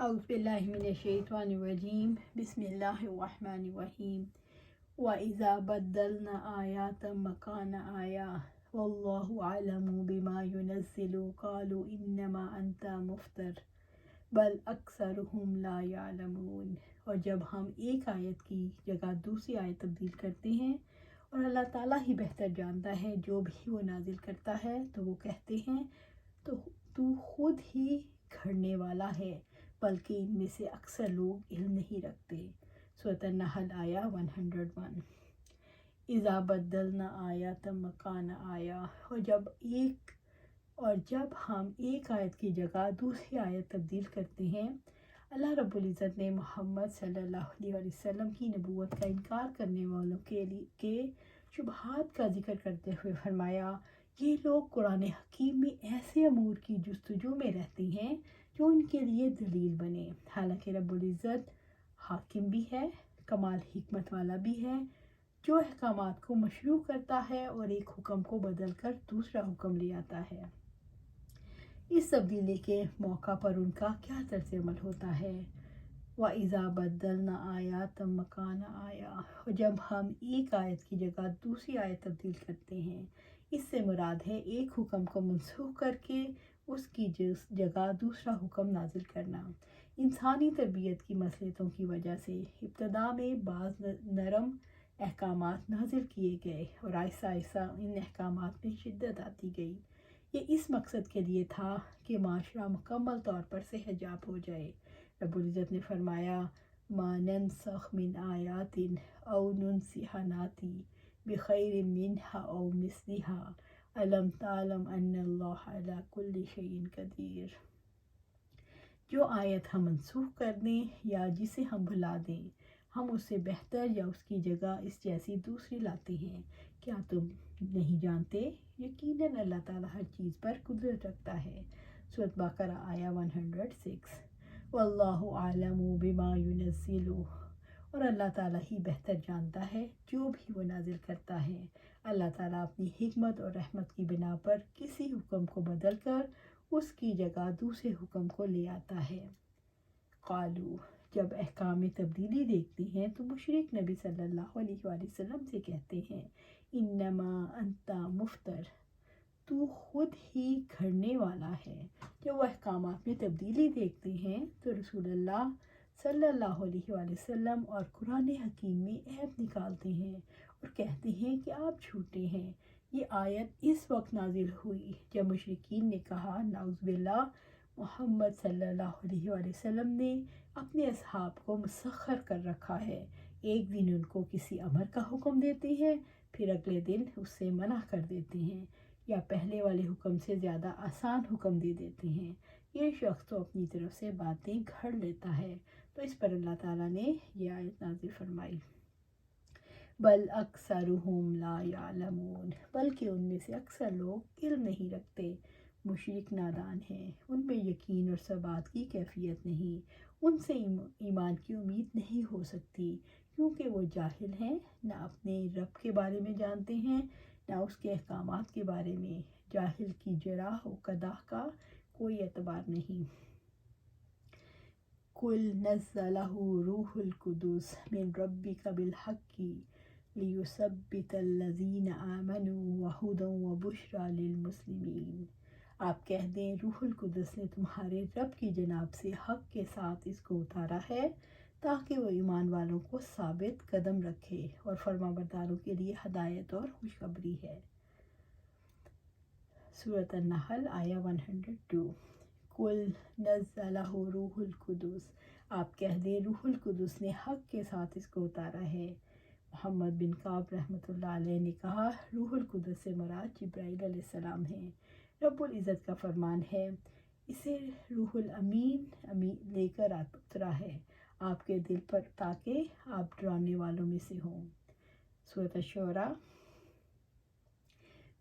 اعوذ باللہ من الشیطان الرجیم بسم اللہ الرحمن الرحیم وَإِذَا بَدَّلْنَا آيَاتًا مَكَانَ آيَةٍ وَاللَّهُ أَعْلَمُ بِمَا يُنَزِّلُ قَالُوا إِنَّمَا أَنْتَ مُفْتَرٍ بَلْ أَكْثَرُهُمْ لَا يَعْلَمُونَ۔ اور جب ہم ایک آیت کی جگہ دوسری آیت تبدیل کرتے ہیں اور اللہ تعالیٰ ہی بہتر جانتا ہے جو بھی وہ نازل کرتا ہے، تو وہ کہتے ہیں تو خود ہی گھڑنے والا ہے، بلکہ ان میں سے اکثر لوگ علم نہیں رکھتے۔ سورۃ النحل آیہ 101۔ اذا بدلنا آیات مکان آیا، اور جب ہم ایک آیت کی جگہ دوسری آیت تبدیل کرتے ہیں، اللہ رب العزت نے محمد صلی اللہ علیہ وسلم کی نبوت کا انکار کرنے والوں کے شبہات کا ذکر کرتے ہوئے فرمایا، یہ لوگ قرآن حکیم میں ایسے امور کی جستجو میں رہتے ہیں جو ان کے لیے دلیل بنے، حالانکہ رب العزت حاکم بھی ہے، کمال حکمت والا بھی ہے، جو احکامات کو مشروع کرتا ہے اور ایک حکم کو بدل کر دوسرا حکم لے آتا ہے۔ اس تبدیلی کے موقع پر ان کا کیا طرز عمل ہوتا ہے؟ وَإِذَا بَدَّلْنَا آيَاتًا مَكَانَ آيَةٍ، اور جب ہم ایک آیت کی جگہ دوسری آیت تبدیل کرتے ہیں، اس سے مراد ہے ایک حکم کو منسوخ کر کے اس کی جگہ دوسرا حکم نازل کرنا۔ انسانی تربیت کی مصلحتوں کی وجہ سے ابتدا میں بعض نرم احکامات نازل کیے گئے اور آہستہ آہستہ ان احکامات میں شدت آتی گئی۔ یہ اس مقصد کے لیے تھا کہ معاشرہ مکمل طور پر سے حجاب ہو جائے۔ رب العزت نے فرمایا، مَا نَنسَخْ مِنْ آیَاتٍ أَوْ نُنْسِهَا نَأْتِ بِخَيْرٍ مِنْهَا أَوْ مِثْلِهَا أَلَمْ تَعْلَمْ أَنَّ اللَّهَ عَلَى كُلِّ شَيْءٍ قَدِيرٌ۔ جو آیت ہم منسوخ کر دیں یا جسے ہم بھلا دیں، ہم اس سے بہتر یا اس کی جگہ اس جیسی دوسری لاتے ہیں۔ کیا تم نہیں جانتے؟ یقیناً اللہ تعالیٰ ہر چیز پر قدرت رکھتا ہے۔ سورۃ بقرہ آیہ 106۔ واللہ اعلم بما ينزل، اور اللہ تعالیٰ ہی بہتر جانتا ہے جو بھی وہ نازل کرتا ہے۔ اللہ تعالیٰ اپنی حکمت اور رحمت کی بنا پر کسی حکم کو بدل کر اس کی جگہ دوسرے حکم کو لے آتا ہے۔ قالو، جب احکام میں تبدیلی دیکھتے ہیں تو مشرک نبی صلی اللہ علیہ وآلہ وسلم سے کہتے ہیں، انما انت مفتر، تو خود ہی گھڑنے والا ہے۔ جب وہ احکامات میں تبدیلی دیکھتے ہیں تو رسول اللہ صلی اللہ علیہ وآلہ وسلم اور قرآن حکیم میں عیب نکالتے ہیں اور کہتے ہیں کہ آپ جھوٹے ہیں۔ یہ آیت اس وقت نازل ہوئی جب مشرکین نے کہا، نعوذ باللہ، محمد صلی اللہ علیہ وآلہ وسلم نے اپنے اصحاب کو مسخر کر رکھا ہے۔ ایک دن ان کو کسی امر کا حکم دیتے ہیں، پھر اگلے دن اس سے منع کر دیتے ہیں، یا پہلے والے حکم سے زیادہ آسان حکم دے دیتے ہیں۔ یہ شخص تو اپنی طرف سے باتیں گھڑ لیتا ہے۔ تو اس پر اللہ تعالیٰ نے یہ آیت نازل فرمائی، بل اکثرہم لا یعلمون، بلکہ ان میں سے اکثر لوگ علم نہیں رکھتے۔ مشرک نادان ہیں، ان میں یقین اور ثبات کی کیفیت نہیں، ان سے ایمان کی امید نہیں ہو سکتی، کیونکہ وہ جاہل ہیں، نہ اپنے رب کے بارے میں جانتے ہیں نہ اس کے احکامات کے بارے میں۔ جاہل کی جراح و قدح کا کوئی اعتبار نہیں۔ قُلْ نَزَّلَهُ روحُ الْقُدُسُ مِنْ رَبِّكَ بِالْحَقِّ لِيُثَبِّتَ الَّذِينَ آمَنُوا وَهُدًى وَبُشْرَى لِلْمُسْلِمِينَ۔ آپ کہہ دیں، روح القدس نے تمہارے رب کی جناب سے حق کے ساتھ اس کو اتارا ہے تاکہ وہ ایمان والوں کو ثابت قدم رکھے اور فرما برداروں کے لیے ہدایت اور خوشخبری ہے۔ سورۃ النحل آیہ 102۔ قُلْ نَزَّلَهُ روح القدس، آپ کہہ دیں، روح القدس نے حق کے ساتھ اس کو اتارا ہے۔ محمد بن کعب رحمۃ اللہ علیہ نے کہا، روح القدس سے مراد جبرائیل علیہ السلام ہیں۔ رب العزت کا فرمان ہے، اسے روح الامین لے کر اترا ہے آپ کے دل پر تاکہ آپ ڈرانے والوں میں سے ہوں۔ سورۃ الشعراء،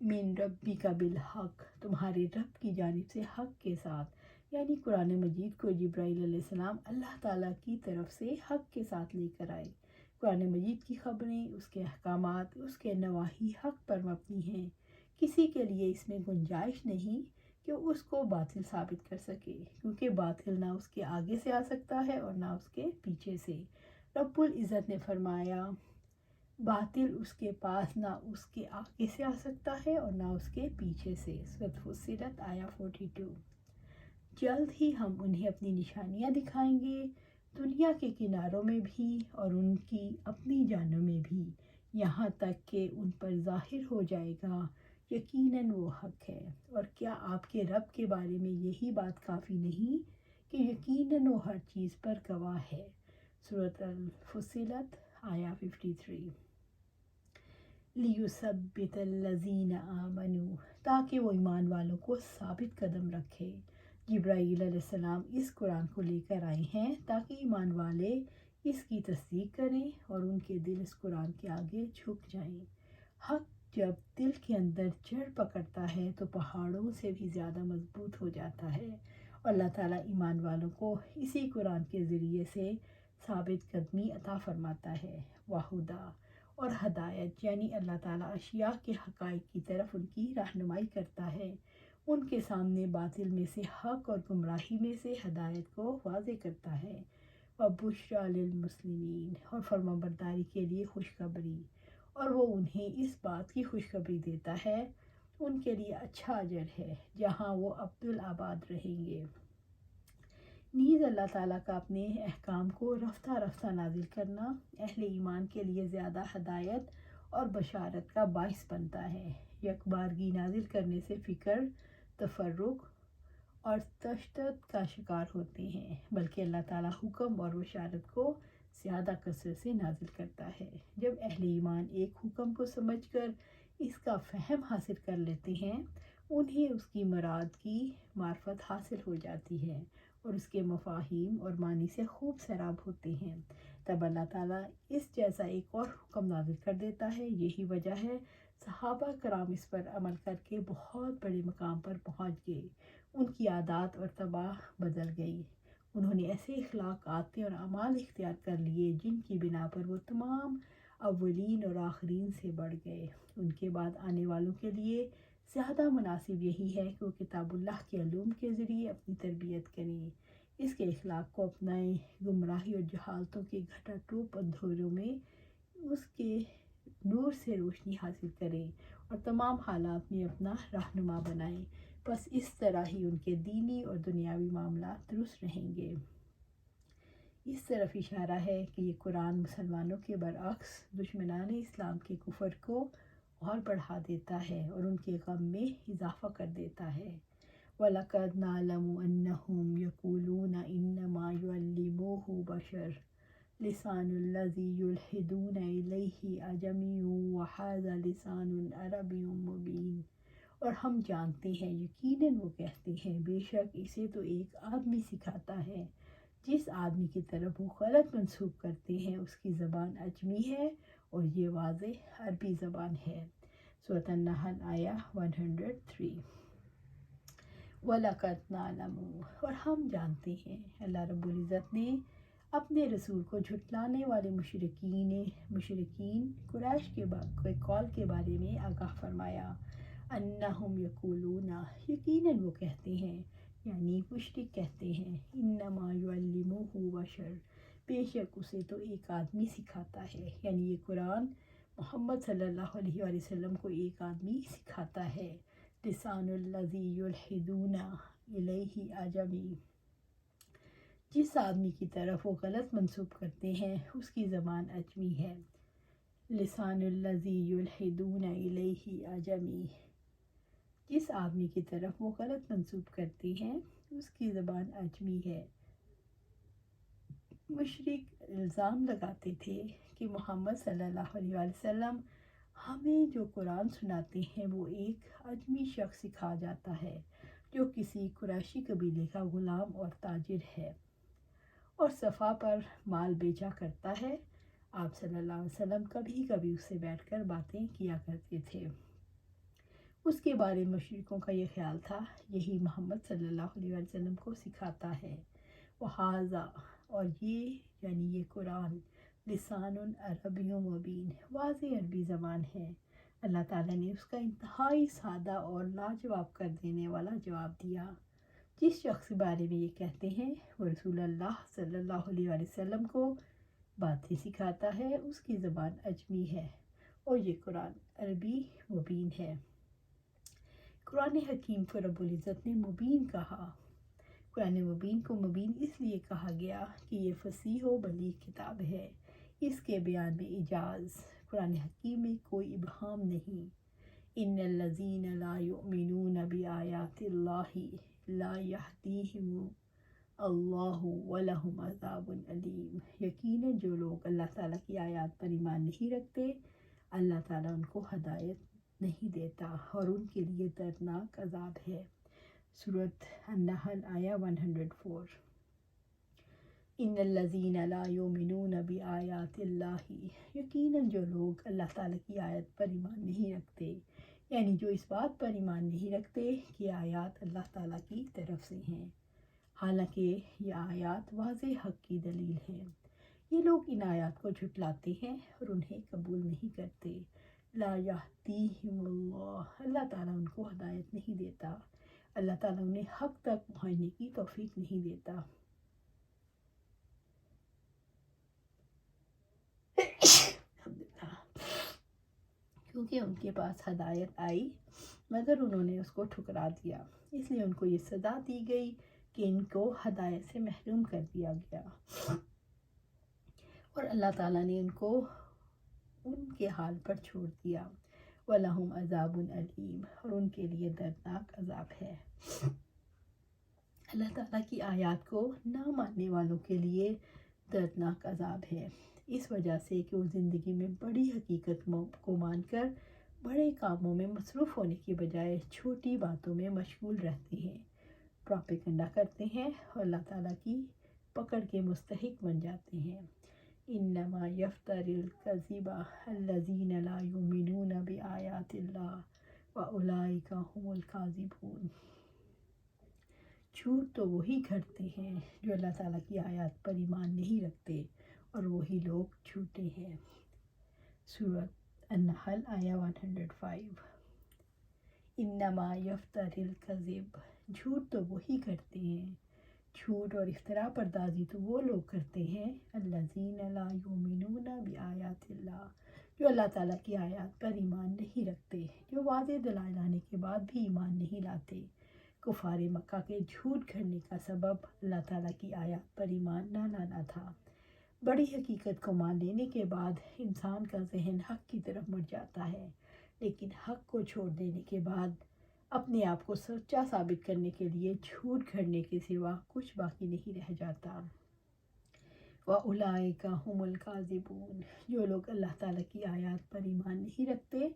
من ربک بالحق، تمہارے رب کی جانب سے حق کے ساتھ، یعنی قرآن مجید کو جبرائیل علیہ السلام اللہ تعالیٰ کی طرف سے حق کے ساتھ لے کر آئے۔ قرآن مجید کی خبریں، اس کے احکامات، اس کے نواہی حق پر مبنی ہیں۔ کسی کے لیے اس میں گنجائش نہیں کہ اس کو باطل ثابت کر سکے، کیونکہ باطل نہ اس کے آگے سے آ سکتا ہے اور نہ اس کے پیچھے سے۔ رب العزت نے فرمایا باطل اس کے پاس نہ اس کے آگے سے آ سکتا ہے اور نہ اس کے پیچھے سے۔ سورۃ فصلت آیا 42۔ جلد ہی ہم انہیں اپنی نشانیاں دکھائیں گے، دنیا کے کناروں میں بھی اور ان کی اپنی جانوں میں بھی، یہاں تک کہ ان پر ظاہر ہو جائے گا یقیناً وہ حق ہے۔ اور کیا آپ کے رب کے بارے میں یہی بات کافی نہیں کہ یقیناً وہ ہر چیز پر گواہ ہے۔ سورۃ الفصلت آیا 53۔ لِيُثَبِّتَ الَّذِينَ آمَنُوا، تاکہ وہ ایمان والوں کو ثابت قدم رکھے۔ جبرائیل علیہ السلام اس قرآن کو لے کر آئے ہیں تاکہ ایمان والے اس کی تصدیق کریں اور ان کے دل اس قرآن کے آگے جھک جائیں۔ حق جب دل کے اندر جڑ پکڑتا ہے تو پہاڑوں سے بھی زیادہ مضبوط ہو جاتا ہے، اور اللہ تعالیٰ ایمان والوں کو اسی قرآن کے ذریعے سے ثابت قدمی عطا فرماتا ہے۔ وہدا، اور ہدایت، یعنی اللہ تعالیٰ اشیاء کے حقائق کی طرف ان کی رہنمائی کرتا ہے، ان کے سامنے باطل میں سے حق اور گمراہی میں سے ہدایت کو واضح کرتا ہے۔ وَبُشْرَىٰ لِلْمُسْلِمِينَ، اور فرمانبرداری کے لیے خوشخبری، اور وہ انہیں اس بات کی خوشخبری دیتا ہے ان کے لیے اچھا اجر ہے جہاں وہ عبدالآباد رہیں گے۔ نیز اللہ تعالیٰ کا اپنے احکام کو رفتہ رفتہ نازل کرنا اہل ایمان کے لیے زیادہ ہدایت اور بشارت کا باعث بنتا ہے۔ یکبارگی نازل کرنے سے فکر، تفرق اور تشدد کا شکار ہوتے ہیں، بلکہ اللہ تعالیٰ حکم اور بشارت کو زیادہ کثرت سے نازل کرتا ہے۔ جب اہل ایمان ایک حکم کو سمجھ کر اس کا فہم حاصل کر لیتے ہیں، انہیں اس کی مراد کی معرفت حاصل ہو جاتی ہے اور اس کے مفاہیم اور معنی سے خوب سیراب ہوتے ہیں، تب اللہ تعالیٰ اس جیسا ایک اور حکم نازل کر دیتا ہے۔ یہی وجہ ہے صحابہ کرام اس پر عمل کر کے بہت بڑے مقام پر پہنچ گئے، ان کی عادات اور طباع بدل گئی، انہوں نے ایسے اخلاق، عادتیں اور اعمال اختیار کر لیے جن کی بنا پر وہ تمام اولین اور آخرین سے بڑھ گئے۔ ان کے بعد آنے والوں کے لیے زیادہ مناسب یہی ہے کہ وہ کتاب اللہ کے علوم کے ذریعے اپنی تربیت کریں، اس کے اخلاق کو اپنائیں، گمراہی اور جہالتوں کے گھٹا ٹوپ اندھیروں میں اس کے نور سے روشنی حاصل کریں اور تمام حالات میں اپنا رہنما بنائیں، بس اس طرح ہی ان کے دینی اور دنیاوی معاملات درست رہیں گے۔ اس طرف اشارہ ہے کہ یہ قرآن مسلمانوں کے برعکس دشمنان اسلام کے کفر کو اور بڑھا دیتا ہے اور ان کے غم میں اضافہ کر دیتا ہے۔ وَلَقَدْ نَعْلَمُ أَنَّهُمْ يَقُولُونَ إِنَّمَا يُعَلِّمُهُ بَشَرٌ لِسَانُ الَّذِي يُلْحِدُونَ إِلَيْهِ أَعْجَمِيٌّ وَهَٰذَا لِسَانٌ عَرَبِيٌّ مُّبِينٌ، اور ہم جانتے ہیں، یقیناً وہ کہتے ہیں، بے شک اسے تو ایک آدمی سکھاتا ہے، جس آدمی کی طرف وہ غلط منسوب کرتے ہیں اس کی زبان عجمی ہے اور یہ واضح عربی زبان ہے۔ سورۃ النحل آیا 103۔ وَلَقَدْ نَعْلَمُ، اور ہم جانتے ہیں، اللہ رب العزت نے اپنے رسول کو جھٹلانے والے مشرکین قریش کے قول کے بارے میں آگاہ فرمایا۔ انہم یقولون، یقیناً وہ کہتے ہیں، یعنی مشرک کہتے ہیں، انما یعلمہ بشر، بے شک اسے تو ایک آدمی سکھاتا ہے، یعنی یہ قرآن محمد صلی اللہ علیہ وآلہ وسلم کو ایک آدمی سکھاتا ہے۔ لسان الذی یلحدون الیہ اعجمی، جس آدمی کی طرف وہ غلط منسوب کرتے ہیں اس کی زبان عجمی ہے۔ لسان الذی یلحدون الیہ اعجمی، جس آدمی کی طرف وہ غلط منسوب کرتے ہیں اس کی زبان عجمی ہے۔ مشرک الزام لگاتے تھے کہ محمد صلی اللہ علیہ وآلہ وسلم ہمیں جو قرآن سناتے ہیں وہ ایک عجمی شخص سکھا جاتا ہے جو کسی قریشی قبیلے کا غلام اور تاجر ہے اور صفا پر مال بیچا کرتا ہے۔ آپ صلی اللہ علیہ وسلم کبھی کبھی اس سے بیٹھ کر باتیں کیا کرتے تھے۔ اس کے بارے میں مشرکوں کا یہ خیال تھا، یہی محمد صلی اللہ علیہ وسلم کو سکھاتا ہے۔ وَهَٰذَا، اور یہ یعنی یہ قرآن، لسان عربی مبین، واضح عربی زبان ہے۔ اللہ تعالیٰ نے اس کا انتہائی سادہ اور لاجواب کر دینے والا جواب دیا۔ جس شخص کے بارے میں یہ کہتے ہیں وہ رسول اللہ صلی اللہ علیہ وآلہ وسلم کو باتیں سکھاتا ہے، اس کی زبان عجمی ہے اور یہ قرآن عربی مبین ہے۔ قرآن حکیم کو رب العزت نے مبین کہا۔ قرآن مبین کو مبین اس لیے کہا گیا کہ یہ فصیح و بلیغ کتاب ہے، اس کے بیان میں اعجاز، قرآن حکیم میں کوئی ابہام نہیں۔ ان الذین لا یؤمنون بآیات اللہ لا یہدیہم اللہ ولہم عذاب علیم۔ یقیناً جو لوگ اللہ تعالیٰ کی آیات پر ایمان نہیں رکھتے، اللہ تعالیٰ ان کو ہدایت نہیں دیتا اور ان کے لیے دردناک عذاب ہے۔ سورۃ النحل آیہ 104۔ ان الذین لا یؤمنون بآیات اللہ، یقیناً جو لوگ اللہ تعالیٰ کی آیت پر ایمان نہیں رکھتے، یعنی جو اس بات پر ایمان نہیں رکھتے کہ آیات اللہ تعالیٰ کی طرف سے ہیں، حالانکہ یہ آیات واضح حق کی دلیل ہے۔ یہ لوگ ان آیات کو جھٹلاتے ہیں اور انہیں قبول نہیں کرتے۔ لا یہدیہم اللہ، اللہ تعالیٰ ان کو ہدایت نہیں دیتا، اللہ تعالیٰ انہیں حق تک پہنچنے کی توفیق نہیں دیتا۔ کیونکہ ان کے پاس ہدایت آئی مگر انہوں نے اس کو ٹھکرا دیا، اس لیے ان کو یہ سزا دی گئی کہ ان کو ہدایت سے محروم کر دیا گیا اور اللہ تعالیٰ نے ان کو ان کے حال پر چھوڑ دیا۔ وَلَهُمْ عَذَابٌ عَلِيمٌ، اور ان کے لیے دردناک عذاب ہے۔ اللہ تعالیٰ کی آیات کو نہ ماننے والوں کے لیے دردناک عذاب ہے، اس وجہ سے کہ وہ زندگی میں بڑی حقیقت کو مان کر بڑے کاموں میں مصروف ہونے کی بجائے چھوٹی باتوں میں مشغول رہتے ہیں، پروپیگنڈا کرتے ہیں اور اللہ تعالیٰ کی پکڑ کے مستحق بن جاتے ہیں۔ انما یفتری الکذب الذین لا یؤمنون بآیات اللہ واولئک هم الکاذبون۔ جھوٹ تو وہی گھڑتے ہیں جو اللہ تعالیٰ کی آیات پر ایمان نہیں رکھتے اور وہی لوگ جھوٹے ہیں۔ سورۃ النحل آیہ 105۔ انما یفتری الکذب، جھوٹ تو وہی کرتے ہیں، جھوٹ اور افتراء پردازی تو وہ لوگ کرتے ہیں، الذین لا یؤمنون بآیات اللہ، جو اللہ تعالیٰ کی آیات پر ایمان نہیں رکھتے، جو واضح دلائل آنے کے بعد بھی ایمان نہیں لاتے۔ کفار مکہ کے جھوٹ گھڑنے کا سبب اللہ تعالیٰ کی آیات پر ایمان نہ لانا تھا۔ بڑی حقیقت کو مان لینے کے بعد انسان کا ذہن حق کی طرف مڑ جاتا ہے، لیکن حق کو چھوڑ دینے کے بعد اپنے آپ کو سچا ثابت کرنے کے لیے جھوٹ گھڑنے کے سوا کچھ باقی نہیں رہ جاتا۔ وَأُولَئِكَ هُمُ الْكَاذِبُونَ، جو لوگ اللہ تعالیٰ کی آیات پر ایمان نہیں رکھتے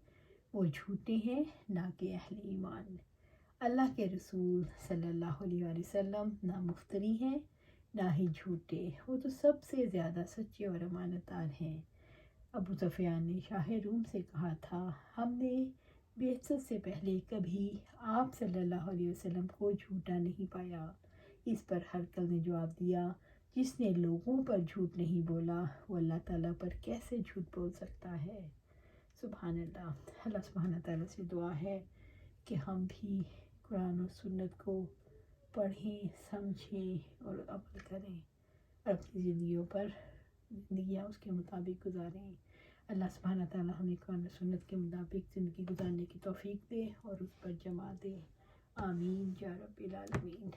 وہ جھوٹے ہیں نہ کہ اہل ایمان۔ اللہ کے رسول صلی اللہ علیہ وآلہ وسلم نہ مفتری ہیں نہ ہی جھوٹے، وہ تو سب سے زیادہ سچے اور امانت دار ہیں۔ ابو سفیان نے شاہ روم سے کہا تھا، ہم نے بعثت سے پہلے کبھی آپ صلی اللہ علیہ وسلم کو جھوٹا نہیں پایا۔ اس پر ہرقل نے جواب دیا، جس نے لوگوں پر جھوٹ نہیں بولا وہ اللہ تعالیٰ پر کیسے جھوٹ بول سکتا ہے۔ سبحان اللہ۔ اللہ سبحانہ تعالیٰ سے دعا ہے کہ ہم بھی قرآن و سنت کو پڑھیں، سمجھیں اور عمل کریں اور اپنی زندگیاں اس کے مطابق گزاریں۔ اللہ سبحانہ تعالیٰ ہمیں قرآن و سنت کے مطابق زندگی گزارنے کی توفیق دے اور اس پر جمع دے۔ آمین یا رب العالمین۔